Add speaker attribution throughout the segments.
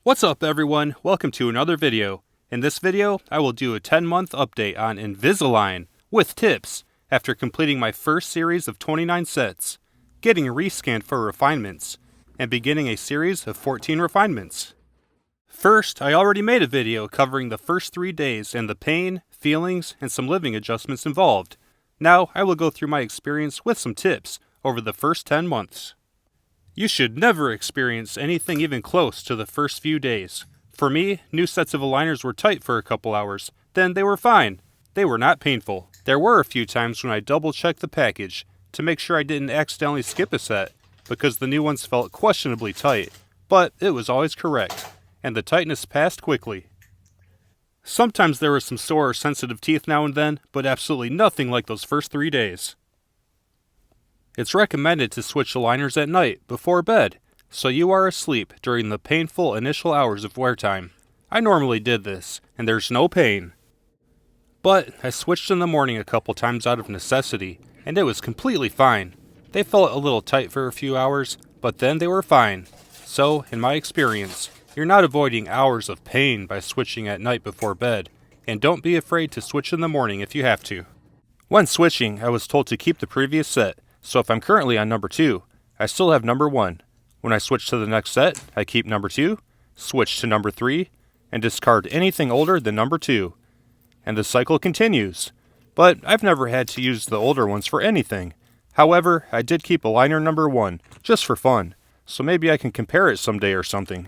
Speaker 1: What's up everyone, welcome to another video. In this video, I will do a 10-month update on Invisalign with tips after completing my first series of 29 sets, getting rescanned for refinements, and beginning a series of 14 refinements. First, I already made a video covering the first 3 days and the pain, feelings, and some living adjustments involved. Now, I will go through my experience with some tips over the first 10 months. You should never experience anything even close to the first few days. For me, new sets of aligners were tight for a couple hours. Then they were fine. They were not painful. There were a few times when I double-checked the package to make sure I didn't accidentally skip a set because the new ones felt questionably tight. But it was always correct, and the tightness passed quickly. Sometimes there were some sore or sensitive teeth now and then, but absolutely nothing like those first 3 days. It's recommended to switch aligners at night, before bed, so you are asleep during the painful initial hours of wear time. I normally did this, and there's no pain. But I switched in the morning a couple times out of necessity, and it was completely fine. They felt a little tight for a few hours, but then they were fine. So, in my experience, you're not avoiding hours of pain by switching at night before bed, and don't be afraid to switch in the morning if you have to. When switching, I was told to keep the previous set. So if I'm currently on number 2, I still have number 1. When I switch to the next set, I keep number 2, switch to number 3, and discard anything older than number 2. And the cycle continues. But I've never had to use the older ones for anything. However, I did keep aligner number 1, just for fun, so maybe I can compare it someday or something.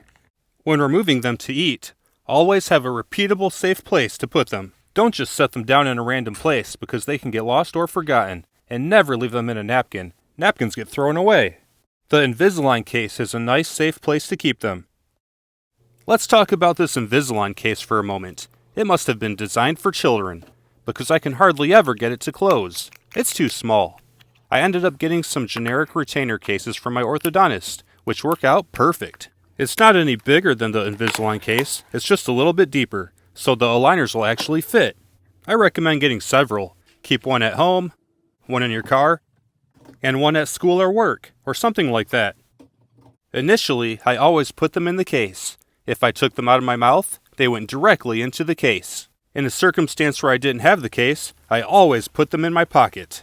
Speaker 1: When removing them to eat, always have a repeatable, safe place to put them. Don't just set them down in a random place because they can get lost or forgotten. And never leave them in a napkin. Napkins get thrown away. The Invisalign case is a nice, safe place to keep them. Let's talk about this Invisalign case for a moment. It must have been designed for children, because I can hardly ever get it to close. It's too small. I ended up getting some generic retainer cases from my orthodontist, which work out perfect. It's not any bigger than the Invisalign case, it's just a little bit deeper, so the aligners will actually fit. I recommend getting several. Keep one at home, one in your car, and one at school or work, or something like that. Initially, I always put them in the case. If I took them out of my mouth, they went directly into the case. In a circumstance where I didn't have the case, I always put them in my pocket.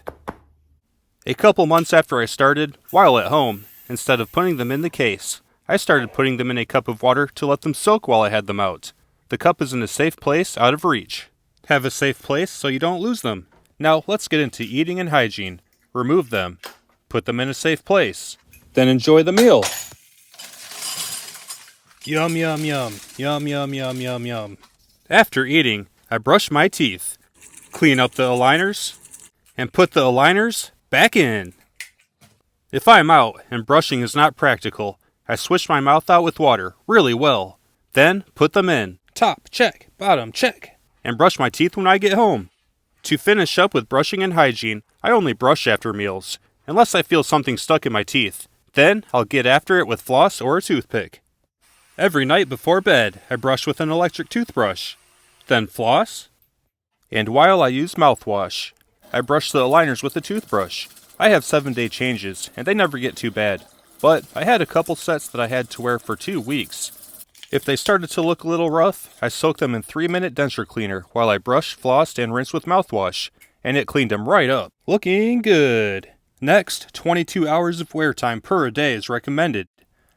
Speaker 1: A couple months after I started, while at home, instead of putting them in the case, I started putting them in a cup of water to let them soak while I had them out. The cup is in a safe place out of reach. Have a safe place so you don't lose them. Now, let's get into eating and hygiene. Remove them. Put them in a safe place. Then enjoy the meal. Yum, yum, yum. Yum, yum, yum, yum, yum. After eating, I brush my teeth, clean up the aligners, and put the aligners back in. If I'm out and brushing is not practical, I swish my mouth out with water really well. Then put them in. Top, check. Bottom, check. And brush my teeth when I get home. To finish up with brushing and hygiene, I only brush after meals, unless I feel something stuck in my teeth. Then, I'll get after it with floss or a toothpick. Every night before bed, I brush with an electric toothbrush. Then floss. And while I use mouthwash, I brush the aligners with a toothbrush. I have 7-day changes, and they never get too bad. But I had a couple sets that I had to wear for 2 weeks. If they started to look a little rough, I soaked them in 3-minute denture cleaner while I brushed, flossed, and rinsed with mouthwash, and it cleaned them right up. Looking good. Next, 22 hours of wear time per day is recommended.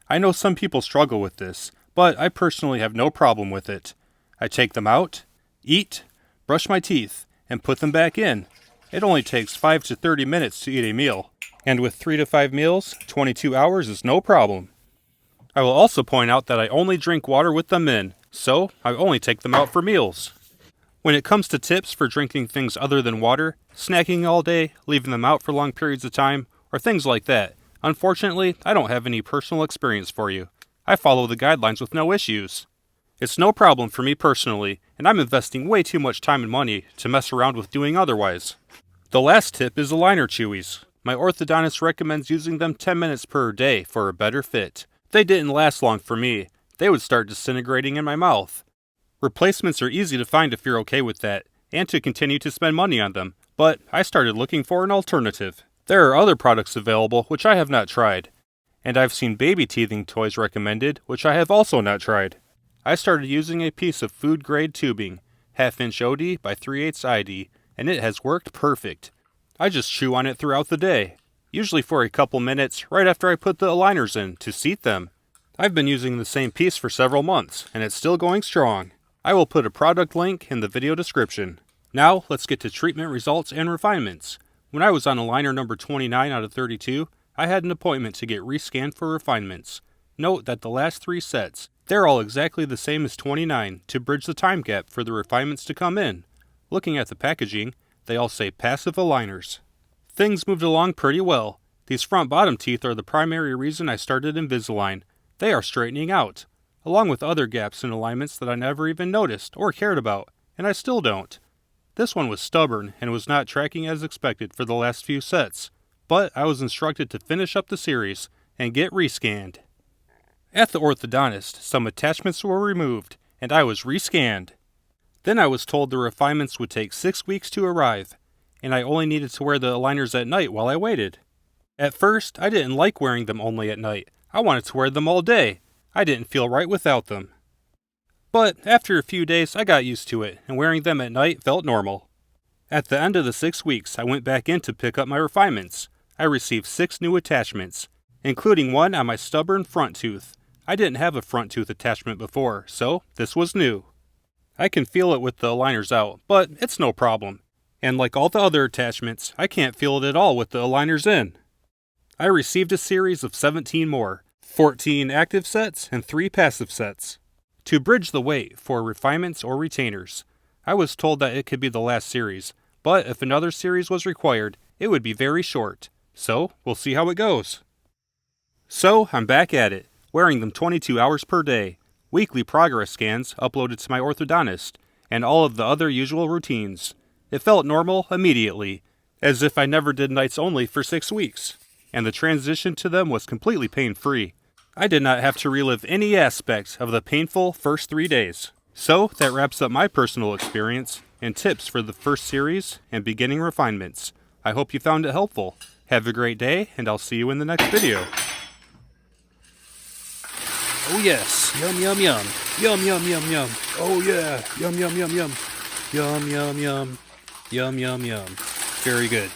Speaker 1: I know some people struggle with this, but I personally have no problem with it. I take them out, eat, brush my teeth, and put them back in. It only takes 5 to 30 minutes to eat a meal, and with 3 to 5 meals, 22 hours is no problem. I will also point out that I only drink water with them in, so I only take them out for meals. When it comes to tips for drinking things other than water, snacking all day, leaving them out for long periods of time, or things like that, unfortunately, I don't have any personal experience for you. I follow the guidelines with no issues. It's no problem for me personally, and I'm investing way too much time and money to mess around with doing otherwise. The last tip is aligner chewies. My orthodontist recommends using them 10 minutes per day for a better fit. They didn't last long for me. They would start disintegrating in my mouth. Replacements are easy to find if you're okay with that, and to continue to spend money on them, but I started looking for an alternative. There are other products available which I have not tried, and I've seen baby teething toys recommended which I have also not tried. I started using a piece of food grade tubing, 1/2 inch OD by 3/8 ID, and it has worked perfect. I just chew on it throughout the day, usually for a couple minutes right after I put the aligners in to seat them. I've been using the same piece for several months, and it's still going strong. I will put a product link in the video description. Now, let's get to treatment results and refinements. When I was on aligner number 29 out of 32, I had an appointment to get rescanned for refinements. Note that the last 3 sets, they're all exactly the same as 29 to bridge the time gap for the refinements to come in. Looking at the packaging, they all say passive aligners. Things moved along pretty well. These front bottom teeth are the primary reason I started Invisalign. They are straightening out, along with other gaps in alignments that I never even noticed or cared about, and I still don't. This one was stubborn and was not tracking as expected for the last few sets, but I was instructed to finish up the series and get rescanned. At the orthodontist, some attachments were removed, and I was rescanned. Then I was told the refinements would take 6 weeks to arrive, and I only needed to wear the aligners at night while I waited. At first, I didn't like wearing them only at night. I wanted to wear them all day. I didn't feel right without them. But after a few days, I got used to it, and wearing them at night felt normal. At the end of the 6 weeks, I went back in to pick up my refinements. I received 6 new attachments, including one on my stubborn front tooth. I didn't have a front tooth attachment before, so this was new. I can feel it with the aligners out, but it's no problem. And like all the other attachments, I can't feel it at all with the aligners in. I received a series of 17 more, 14 active sets and 3 passive sets. To bridge the wait for refinements or retainers, I was told that it could be the last series, but if another series was required, it would be very short. So, we'll see how it goes. So, I'm back at it, wearing them 22 hours per day, weekly progress scans uploaded to my orthodontist, and all of the other usual routines. It felt normal immediately, as if I never did nights only for 6 weeks, and the transition to them was completely pain-free. I did not have to relive any aspect of the painful first 3 days. So, that wraps up my personal experience and tips for the first series and beginning refinements. I hope you found it helpful. Have a great day, and I'll see you in the next video. Oh yes, yum yum yum, yum yum yum yum, oh yeah, yum yum yum yum, yum yum yum, yum yum yum, very good.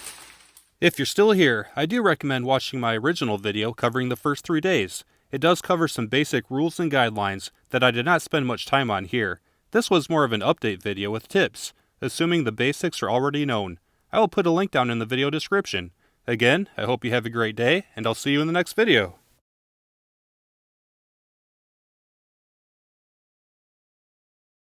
Speaker 1: If you're still here, I do recommend watching my original video covering the first 3 days. It does cover some basic rules and guidelines that I did not spend much time on here. This was more of an update video with tips, assuming the basics are already known. I will put a link down in the video description. Again, I hope you have a great day, and I'll see you in the next video.